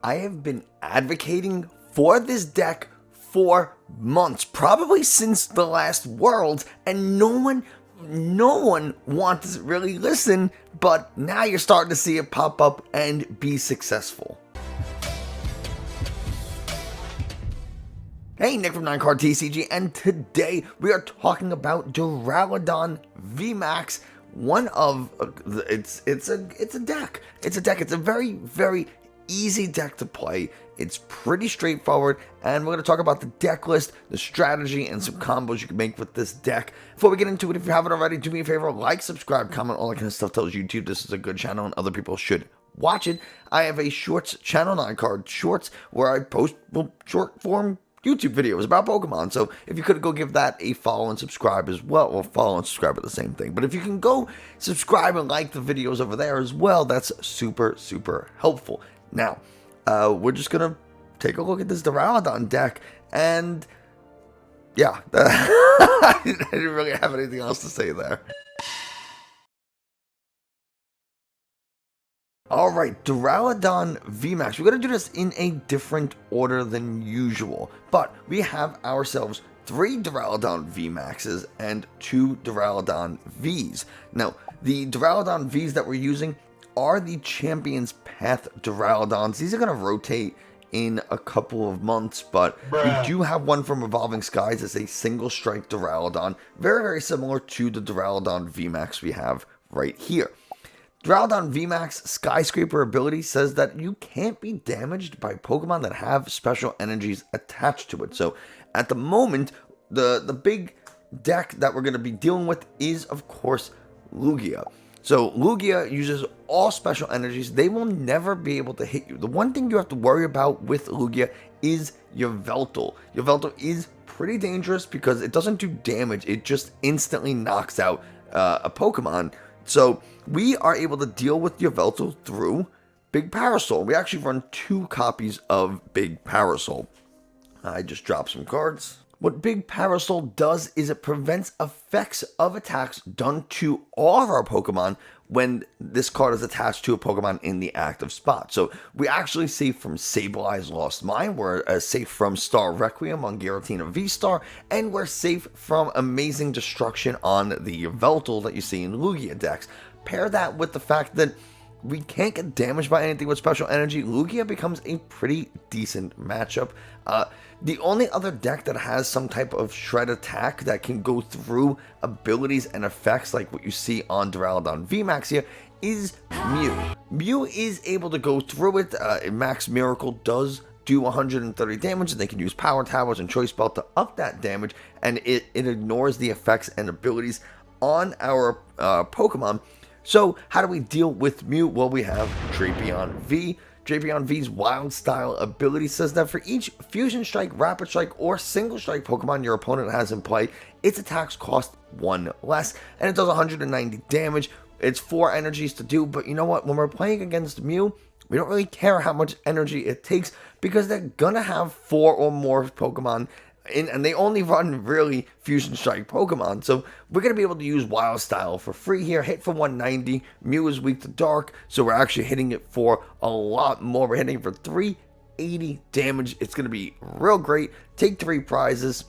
I have been advocating for this deck for months, probably since the last World, and no one wants to really listen, but now you're starting to see it pop up and be successful. Hey, Nick from 9card TCG, and today we are talking about Duraludon VMAX. One of it's a deck. It's a very easy deck to play. It's pretty straightforward, and we're going to talk about the deck list, the strategy, and some combos you can make with this deck. Before we get into it, if you haven't already, do me a favor, like, subscribe, comment, all that kind of stuff tells YouTube this is a good channel and other people should watch it. I have a shorts channel, 9card Shorts, where I post short form YouTube videos about Pokemon, so if you could go give that a follow and subscribe as well, or follow and subscribe are the same thing, but if you can go subscribe and like the videos over there as well, that's super helpful. Now, we're just gonna take a look at this Duraludon deck, and yeah, I didn't really have anything else to say there. Alright, Duraludon VMAX. We're going to do this in a different order than usual, but we have ourselves 3 Duraludon VMAXs and 2 Duraludon Vs. Now, the Duraludon Vs that we're using are the Champions Path Duraludons. These are going to rotate in a couple of months, but we do have one from Evolving Skies as a single strike Duraludon, very similar to the Duraludon VMAX we have right here. Duraludon VMAX Skyscraper ability says that you can't be damaged by Pokemon that have special energies attached to it. So at the moment, the big deck that we're going to be dealing with is, of course, Lugia. So Lugia uses all special energies. They will never be able to hit you. The one thing you have to worry about with Lugia is Yveltal. Yveltal is pretty dangerous because it doesn't do damage. It just instantly knocks out a Pokemon. So we are able to deal with Yveltal through Big Parasol. We actually run 2 copies of Big Parasol. I just dropped some cards. What Big Parasol does is it prevents effects of attacks done to all of our Pokemon when this card is attached to a Pokemon in the active spot. So we actually save from Sablei's Lost Mine, we're safe from Star Requiem on Giratina V-Star, and we're safe from Amazing Destruction on the Yveltal that you see in Lugia decks. Pair that with the fact that we can't get damaged by anything with special energy, Lugia becomes a pretty decent matchup. The only other deck that has some type of shred attack that can go through abilities and effects like what you see on Duraludon VMAX here is Mew. Mew is able to go through it. Max Miracle does do 130 damage, and they can use Power Towers and Choice Belt to up that damage, and it ignores the effects and abilities on our Pokemon. So how do we deal with Mew? Well, we have Drapion V. Drapion V's Wild Style ability says that for each Fusion Strike, Rapid Strike, or Single Strike Pokemon your opponent has in play, its attacks cost 1 less, and it does 190 damage. It's 4 energies to do, but you know what? When we're playing against Mew, we don't really care how much energy it takes because they're gonna have 4 or more Pokemon and they only run really Fusion Strike Pokemon, so we're going to be able to use Wild Style for free here. Hit for 190, Mew is weak to Dark, so we're actually hitting it for a lot more. We're hitting for 380 damage. It's going to be real great. Take 3 prizes.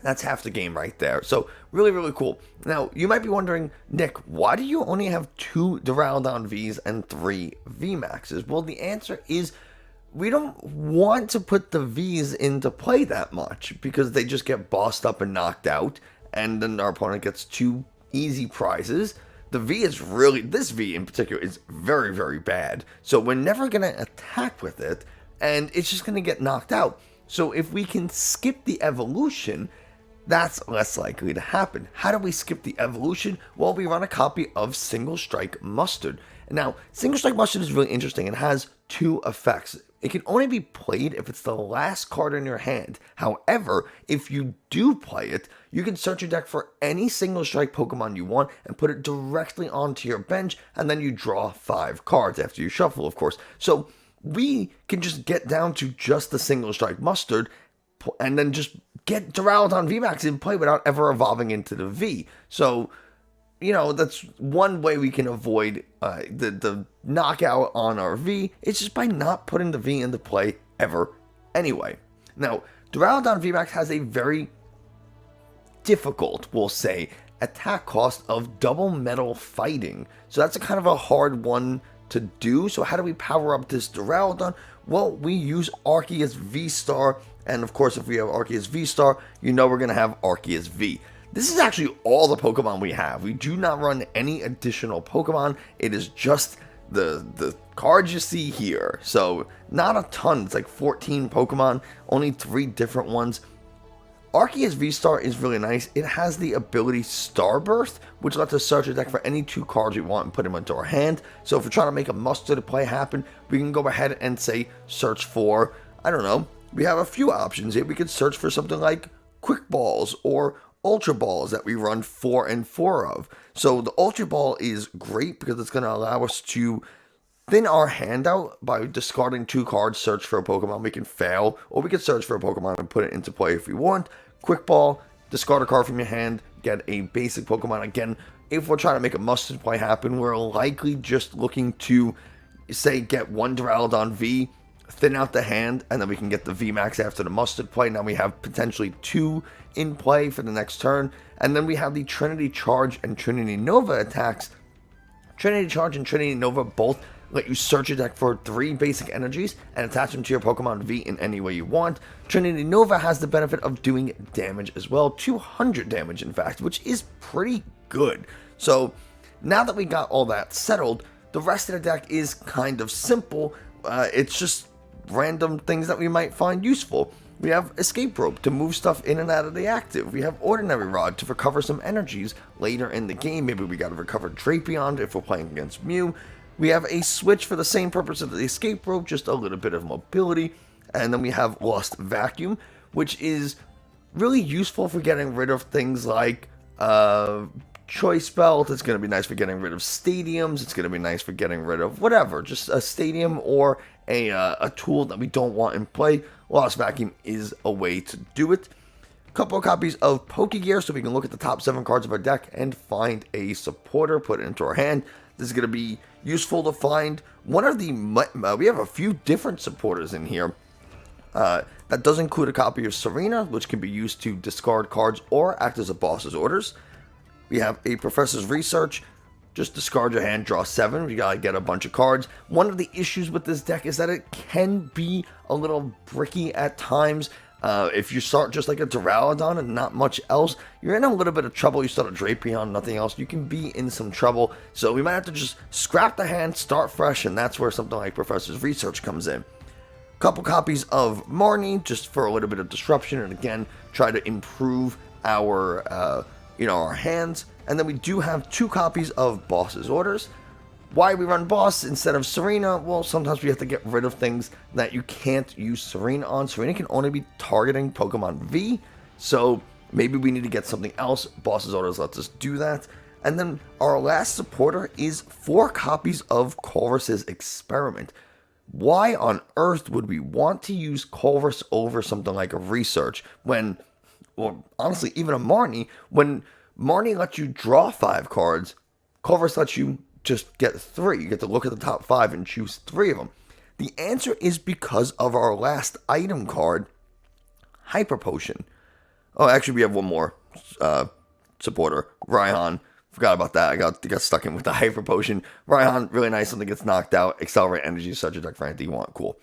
That's half the game right there. So really cool. Now, you might be wondering, Nick, why do you only have 2 Duraludon Vs and 3 VMAXs? Well, the answer is we don't want to put the Vs into play that much because they just get bossed up and knocked out, and then our opponent gets 2 easy prizes. The V is really, this V in particular is very bad, so we're never going to attack with it, and it's just going to get knocked out. So if we can skip the evolution, that's less likely to happen. How do we skip the evolution? Well, we run a copy of Single Strike Mustard. Now, Single Strike Mustard is really interesting. It has 2 effects. It can only be played if it's the last card in your hand. However, if you do play it, you can search your deck for any Single Strike Pokemon you want and put it directly onto your bench, and then you draw 5 cards after you shuffle, of course. So we can just get down to just the Single Strike Mustard and then just get Duraludon VMAX in play without ever evolving into the V. So that's one way we can avoid the knockout on our V. It's just by not putting the V into play ever anyway. Now, Duraludon VMAX has a very difficult, we'll say, attack cost of double metal fighting. So that's a kind of a hard one to do. So how do we power up this Duraludon? Well, we use Arceus V-STAR, and of course if we have Arceus V-STAR, we're going to have Arceus V. This is actually all the Pokemon we have. We do not run any additional Pokemon. It is just the cards you see here. So not a ton. It's like 14 Pokemon, only 3 different ones. Arceus V-STAR is really nice. It has the ability Starburst, which lets us search a deck for any 2 cards we want and put them into our hand. So if we're trying to make a mustard play happen, we can go ahead and say search for, I don't know, we have a few options here. We could search for something like Quick Balls or Ultra Balls that we run 4 and 4 of. So the Ultra Ball is great because it's going to allow us to thin our hand out by discarding 2 cards, search for a Pokemon we can fail, or we can search for a Pokemon and put it into play if we want. Quick Ball, discard a card from your hand, get a basic Pokemon. Again, if we're trying to make a mustard play happen, we're likely just looking to, say, get 1 Duraludon V, thin out the hand, and then we can get the VMAX after the mustard play. Now we have potentially 2 in play for the next turn, and then we have the Trinity Charge and Trinity Nova attacks. Trinity Charge and Trinity Nova both let you search your deck for 3 basic energies and attach them to your Pokemon V in any way you want. Trinity Nova has the benefit of doing damage as well, 200 damage in fact, which is pretty good. So now that we got all that settled, the rest of the deck is kind of simple. It's just random things that we might find useful. We have Escape Rope to move stuff in and out of the active. We have Ordinary Rod to recover some energies later in the game. Maybe we got to recover Drapion if we're playing against Mew. We have a Switch for the same purpose of the Escape Rope, just a little bit of mobility. And then we have Lost Vacuum, which is really useful for getting rid of things like Choice Belt. It's going to be nice for getting rid of stadiums. It's going to be nice for getting rid of whatever, just a stadium or a tool that we don't want in play. Lost Vacuum is a way to do it. A couple of copies of Pokégear so we can look at the top 7 cards of our deck and find a supporter, put it into our hand. This is going to be useful to find. One of the we have a few different supporters in here. That does include a copy of Serena, which can be used to discard cards or act as a boss's orders. We have a Professor's Research. Just discard your hand, draw 7. We gotta get a bunch of cards. One of the issues with this deck is that it can be a little bricky at times. If you start just like a Duraludon and not much else, you're in a little bit of trouble. You start a Drapion, nothing else, you can be in some trouble. So we might have to just scrap the hand, start fresh, and that's where something like Professor's Research comes in. Couple copies of Marnie, just for a little bit of disruption, and again, try to improve our, our hands. And then we do have 2 copies of Boss's Orders. Why we run Boss instead of Serena? Well, sometimes we have to get rid of things that you can't use Serena on. Serena can only be targeting Pokemon V, so maybe we need to get something else. Boss's Orders lets us do that. And then our last supporter is 4 copies of Colress's Experiment. Why on earth would we want to use Colress over something like a Research when, or honestly, even a Marnie, when Marnie lets you draw 5 cards, Colress lets you just get 3. You get to look at the top 5 and choose 3 of them. The answer is because of our last item card, Hyper Potion. Oh, actually, we have one more supporter, Raihan. Forgot about that. I got stuck in with the Hyper Potion. Raihan, really nice. Something gets knocked out. Accelerate energy, such a deck for anything you want. Cool.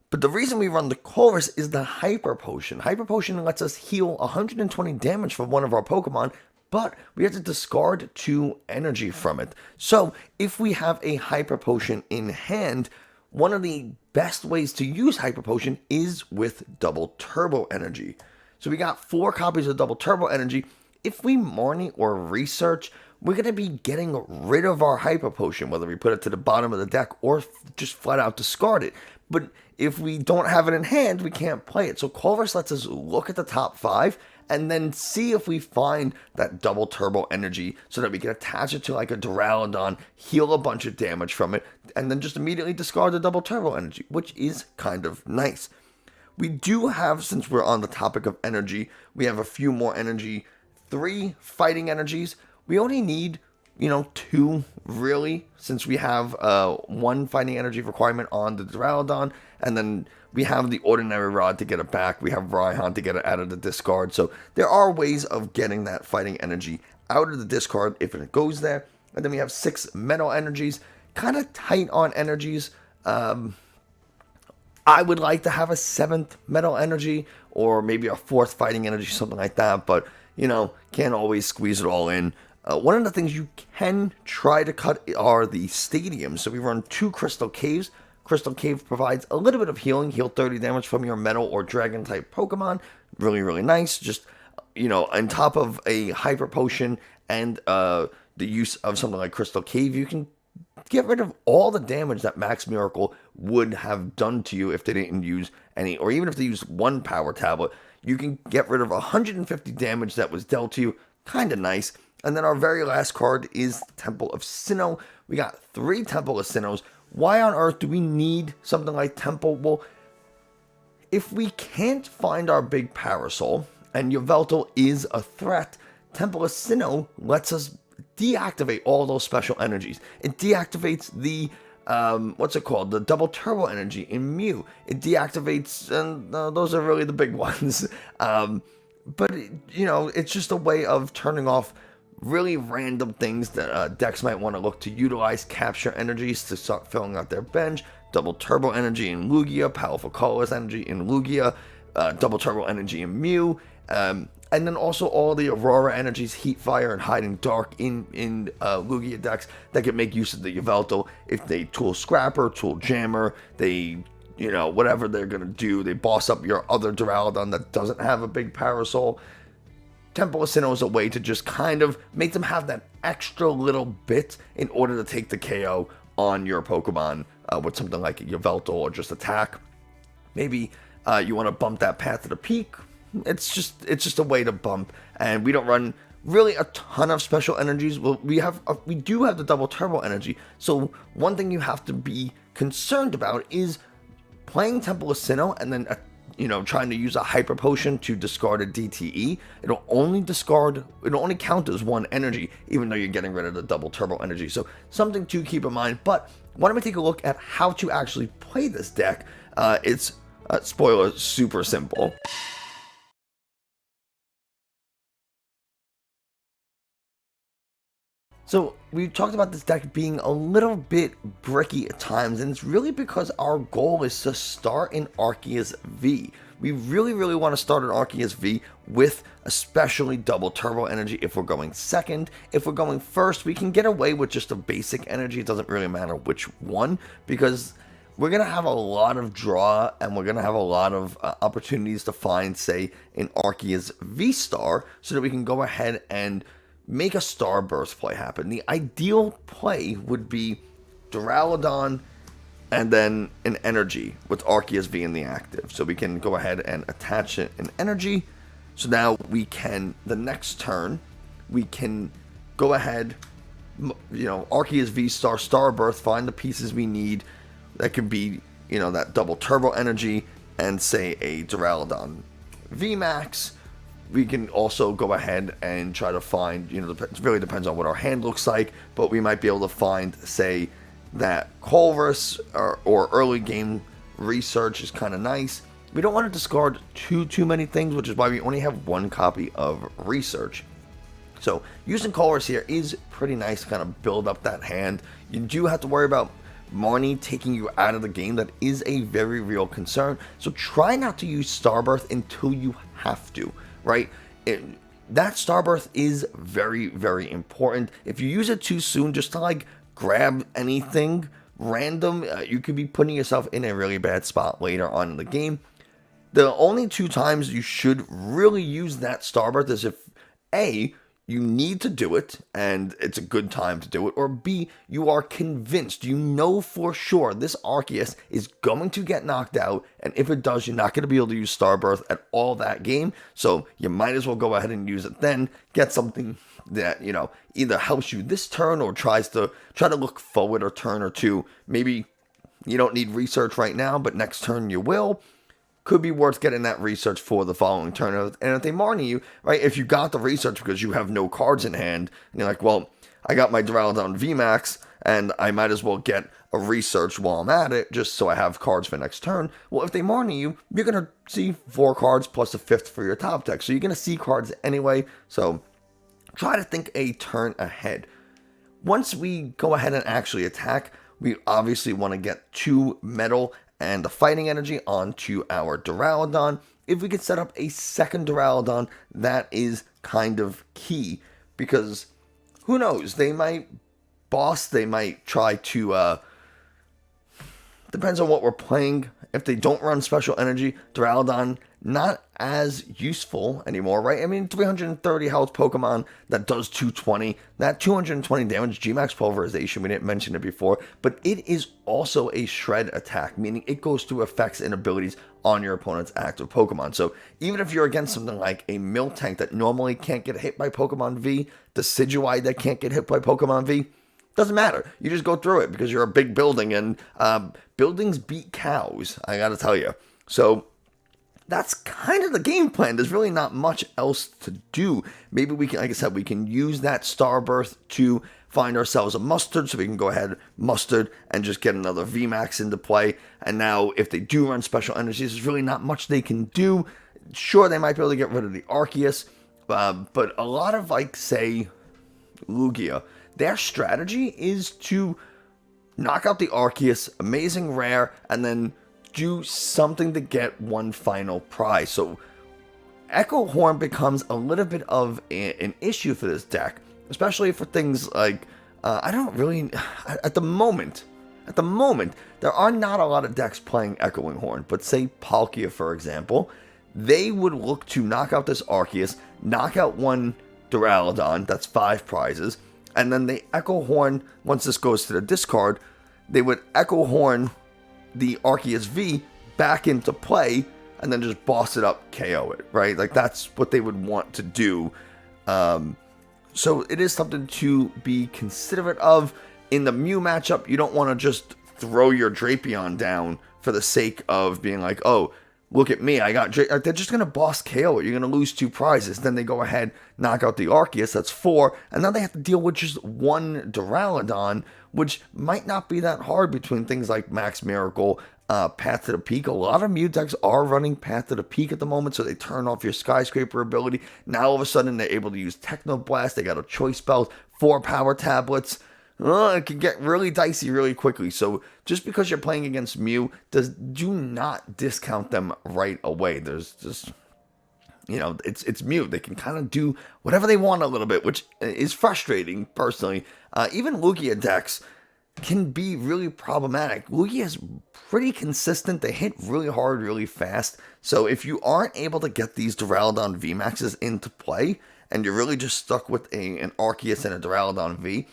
But the reason we run the Colress is the Hyper Potion. Hyper Potion lets us heal 120 damage for one of our Pokemon, but we have to discard 2 energy from it. So if we have a Hyper Potion in hand, one of the best ways to use Hyper Potion is with Double Turbo Energy. So we got 4 copies of Double Turbo Energy. If we Marnie or Research, we're going to be getting rid of our Hyper Potion, whether we put it to the bottom of the deck or just flat out discard it. But if we don't have it in hand, we can't play it. So Colress lets us look at the top 5 and then see if we find that Double Turbo Energy so that we can attach it to like a Duraludon, heal a bunch of damage from it, and then just immediately discard the Double Turbo Energy, which is kind of nice. We do have, since we're on the topic of energy, we have a few more energy, 3 fighting energies. we only need, 2 really, since we have 1 fighting energy requirement on the Duraludon, and then we have the Ordinary Rod to get it back. We have Raihan to get it out of the discard. So there are ways of getting that fighting energy out of the discard if it goes there. And then we have 6 metal energies, kind of tight on energies. I would like to have a 7th metal energy, or maybe a 4th fighting energy, something like that. But, can't always squeeze it all in. One of the things you can try to cut are the stadiums. So we run 2 Crystal Caves. Crystal Cave provides a little bit of healing, heal 30 damage from your metal or dragon type Pokemon. Really, really nice. Just, on top of a Hyper Potion and the use of something like Crystal Cave, you can get rid of all the damage that Max Miracle would have done to you if they didn't use any, or even if they used 1 power tablet. You can get rid of 150 damage that was dealt to you. Kind of nice. And then our very last card is Temple of Sinnoh. We got 3 Temple of Sinnohs. Why on earth do we need something like Temple? Well, if we can't find our Big Parasol, and Yveltal is a threat, Temple of Sinnoh lets us deactivate all those special energies. It deactivates the, the double turbo energy in Mew. It deactivates, and those are really the big ones. But, it's just a way of turning off really random things that decks might want to look to utilize capture energies to start filling out their bench. Double turbo energy in Lugia, powerful Colress energy in Lugia, double turbo energy in Mew, and then also all the Aurora energies, Heat, Fire, and Hiding Dark in Lugia decks that can make use of the Yveltal. If they tool Scrapper, tool Jammer, they, whatever they're going to do, they boss up your other Duraludon that doesn't have a Big Parasol. Temple of Sinnoh is a way to just kind of make them have that extra little bit in order to take the KO on your Pokemon with something like Yveltal or just attack. Maybe you want to bump that path to the peak. It's just a way to bump, and we don't run really a ton of special energies. Well, we do have the double turbo energy. So one thing you have to be concerned about is playing Temple of Sinnoh and then trying to use a Hyper Potion to discard a DTE. It'll only count as 1 energy, even though you're getting rid of the double turbo energy. So something to keep in mind. But why don't we take a look at how to actually play this deck? It's, spoiler, super simple. So we talked about this deck being a little bit bricky at times, and it's really because our goal is to start in Arceus V. We really, really want to start in Arceus V with especially double turbo energy if we're going second. If we're going first, we can get away with just a basic energy. It doesn't really matter which one, because we're going to have a lot of draw, and we're going to have a lot of opportunities to find, say, in Arceus V-Star, so that we can go ahead and make a Starburst play happen. The ideal play would be Duraludon and then an energy with Arceus V in the active. So we can go ahead and attach it in energy. So now we can, the next turn, we can go ahead, Arceus V Starburst, find the pieces we need. That could be, that double turbo energy and say a Duraludon VMAX. We can also go ahead and try to find, it really depends on what our hand looks like, but we might be able to find, say, that Colress or early game research is kind of nice. We don't want to discard too many things, which is why we only have 1 copy of research. So using Colress here is pretty nice to kind of build up that hand. You do have to worry about Marnie taking you out of the game. That is a very real concern. So try not to use Starbirth until you have to. Right? That Starbirth is very, very important. If you use it too soon, just to grab anything random, you could be putting yourself in a really bad spot later on in the game. The only 2 times you should really use that Starbirth is if A, you need to do it, and it's a good time to do it, or B, you are convinced, for sure this Arceus is going to get knocked out, and if it does, you're not going to be able to use Starbirth at all that game, so you might as well go ahead and use it then, get something that, either helps you this turn or try to look forward a turn or 2. Maybe you don't need research right now, but next turn you will. could be worth getting that research for the following turn. And if they Marnie you, right, if you got the research because you have no cards in hand, and you're like, well, I got my Duraludon VMAX, and I might as well get a research while I'm at it, just so I have cards for next turn. Well, if they Marnie you, you're going to see 4 cards plus a 5th for your top deck. So you're going to see cards anyway, so try to think a turn ahead. Once we go ahead and actually attack, we obviously want to get 2 metal and the fighting energy onto our Duraludon. If we could set up a second Duraludon, that is kind of key, because who knows, they might boss, they might try to, depends on what we're playing. If they don't run special energy, Duraludon not as useful anymore, right? I mean, 330 health Pokemon that does 220, that 220 damage, G-Max Pulverization, we didn't mention it before, but it is also a shred attack, meaning it goes through effects and abilities on your opponent's active Pokemon. So even if you're against something like a Miltank that normally can't get hit by Pokemon V, the Decidueye that can't get hit by Pokemon V, doesn't matter. You just go through it because you're a big building, and buildings beat cows, I gotta tell you. So that's kind of the game plan. There's really not much else to do. Maybe we can, like I said, we can use that Starburst to find ourselves a Mustard, so we can go ahead, Mustard, and just get another VMAX into play. And now, if they do run special energies, there's really not much they can do. Sure, they might be able to get rid of the Arceus, but a lot of, like, say, Lugia, their strategy is to knock out the Arceus, amazing rare, and then do something to get one final prize. So Echo Horn becomes a little bit of an issue for this deck, especially for things like, I don't really, at the moment, there are not a lot of decks playing Echoing Horn, but say Palkia, for example, they would look to knock out this Arceus, knock out one Duraludon, that's 5 prizes, and then they Echo Horn, once this goes to the discard, they would Echo Horn the Arceus V back into play, and then just boss it up, KO it, right? Like, that's what they would want to do. So it is something to be considerate of. In the Mew matchup, you don't want to just throw your Drapion down for the sake of being like, oh, look at me, I got They're just going to boss KO it. You're going to lose 2 prizes. Then they go ahead, knock out the Arceus, that's 4, and now they have to deal with just one Duraludon, which might not be that hard between things like Max Miracle, Path to the Peak. A lot of Mew decks are running Path to the Peak at the moment, so they turn off your Skyscraper ability. Now all of a sudden they're able to use Techno Blast, they got a Choice Belt, 4 Power Tablets. It can get really dicey really quickly. So just because you're playing against Mew, do not discount them right away. There's just, you know, it's Mew. They can kind of do whatever they want a little bit, which is frustrating personally. Even Lugia decks can be really problematic. Lugia is pretty consistent. They hit really hard, really fast. So if you aren't able to get these Duraludon VMAXs into play, and you're really just stuck with an Arceus and a Duraludon V,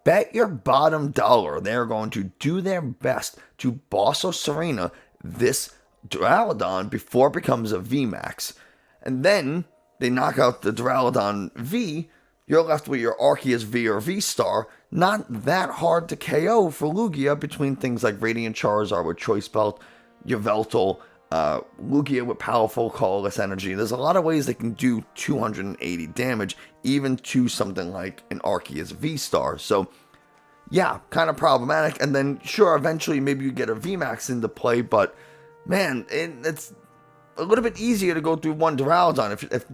bet your bottom dollar they're going to do their best to boss or Serena this Duraludon before it becomes a VMAX. And then they knock out the Duraludon V, you're left with your Arceus V or V-Star. Not that hard to KO for Lugia between things like Radiant Charizard with Choice Belt, Yveltal, Lugia with powerful colorless energy. There's a lot of ways they can do 280 damage, even to something like an Arceus V-Star. So, yeah, kind of problematic. And then, sure, eventually maybe you get a VMAX into play, but, man, it's a little bit easier to go through one Duraludon. If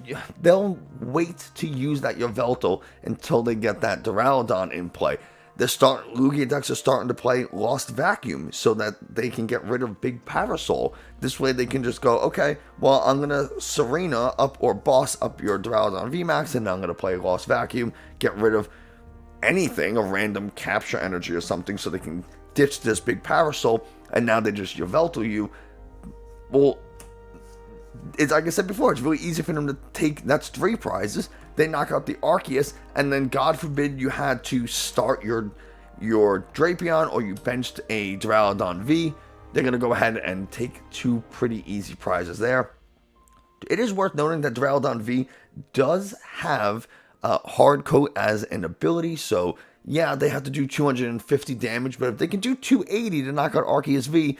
they'll wait to use that Yveltal until they get that Duraludon in play. Lugia decks are starting to play Lost Vacuum so that they can get rid of Big Parasol. This way they can just go, okay, well, I'm going to Serena up or boss up your Duraludon VMAX, and I'm going to play Lost Vacuum, get rid of anything, a random capture energy or something, so they can ditch this Big Parasol, and now they just Yveltal you. Well, it's like I said before, it's really easy for them to take, that's 3 prizes, they knock out the Arceus, and then God forbid you had to start your Drapion, or you benched a Duraludon V, they're going to go ahead and take 2 pretty easy prizes there. It is worth noting that Duraludon V does have Hard Coat as an ability, so yeah, they have to do 250 damage, but if they can do 280 to knock out Arceus V,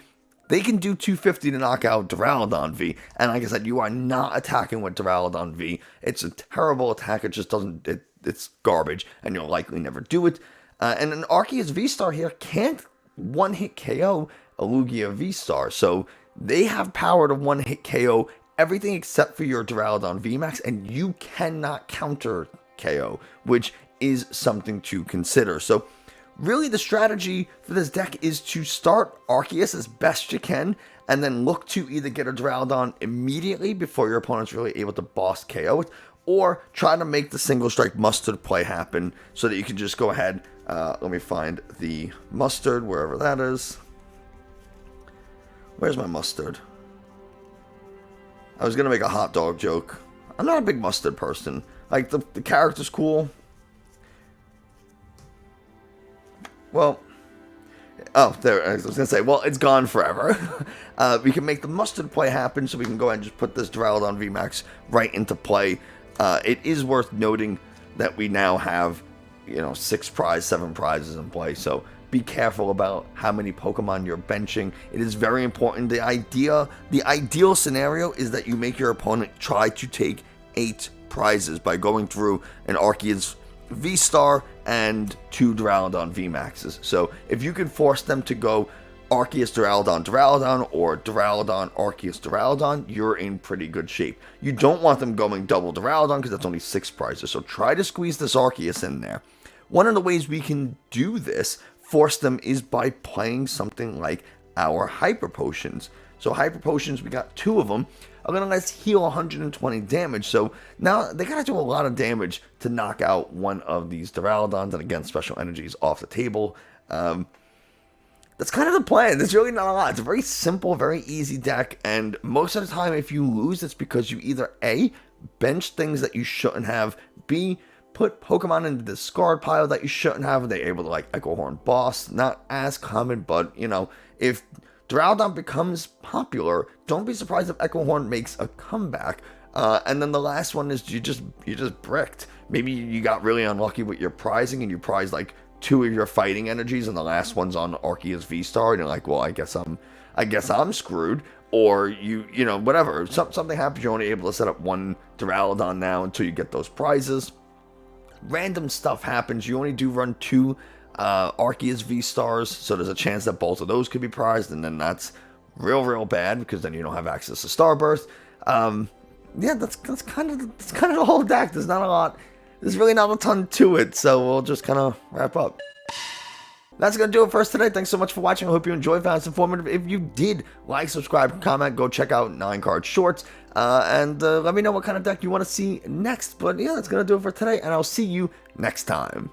they can do 250 to knock out Duraludon V. And like I said, you are not attacking with Duraludon V. It's a terrible attack. It just doesn't, it's garbage, and you'll likely never do it. And an Arceus V-STAR here can't one-hit KO a Lugia V-STAR. So they have power to one-hit KO everything except for your Duraludon VMAX, and you cannot counter KO, which is something to consider. So really the strategy for this deck is to start Arceus as best you can, and then look to either get a Duraludon immediately before your opponent's really able to boss KO it, or try to make the single strike mustard play happen so that you can just go ahead. Let me find the mustard, wherever that is. Where's my mustard? I was going to make a hot dog joke. I'm not a big mustard person. Like, the character's cool. Well, oh, there, I was going to say, well, it's gone forever. We can make the mustard play happen, so we can go ahead and just put this Duraludon VMAX right into play. It is worth noting that we now have, 7 prizes in play, so be careful about how many Pokemon you're benching. It is very important. The ideal scenario is that you make your opponent try to take 8 prizes by going through an Arceus V-STAR and 2 Duraludon VMAXs. So if you can force them to go Arceus Duraludon or Duraludon Arceus Duraludon, you're in pretty good shape. You don't want them going double Duraludon because that's only 6 prizes. So try to squeeze this Arceus in there. One of the ways we can do this, force them, is by playing something like our Hyper Potions. So Hyper Potions, we got 2 of them, are going to let us heal 120 damage. So now they got to do a lot of damage to knock out one of these Duraludons, and again, special energies off the table. That's kind of the plan. There's really not a lot. It's a very simple, very easy deck, and most of the time if you lose, it's because you either A, bench things that you shouldn't have, B, put Pokemon in the discard pile that you shouldn't have. They're able to, like, Echo Horn Boss, not as common, but, if Duraludon becomes popular, don't be surprised if Echo Horn makes a comeback. And then the last one is you just bricked. Maybe you got really unlucky with your prizing, and you prized, like, 2 of your fighting energies, and the last one's on Arceus V-STAR, and you're like, well, I guess I'm screwed. Or whatever. Something happens, you're only able to set up 1 Duraludon now until you get those prizes. Random stuff happens. You only do run 2 Arceus V-STARs, so there's a chance that both of those could be prized, and then that's real bad, because then you don't have access to Starburst. Yeah, that's kind of the whole deck. There's not a lot. There's really not a ton to it, so we'll just kind of wrap up. That's going to do it for us today. Thanks so much for watching. I hope you enjoyed, found it informative. If you did, like, subscribe, comment, go check out 9 Card Shorts, and let me know what kind of deck you want to see next. But yeah, that's going to do it for today, and I'll see you next time.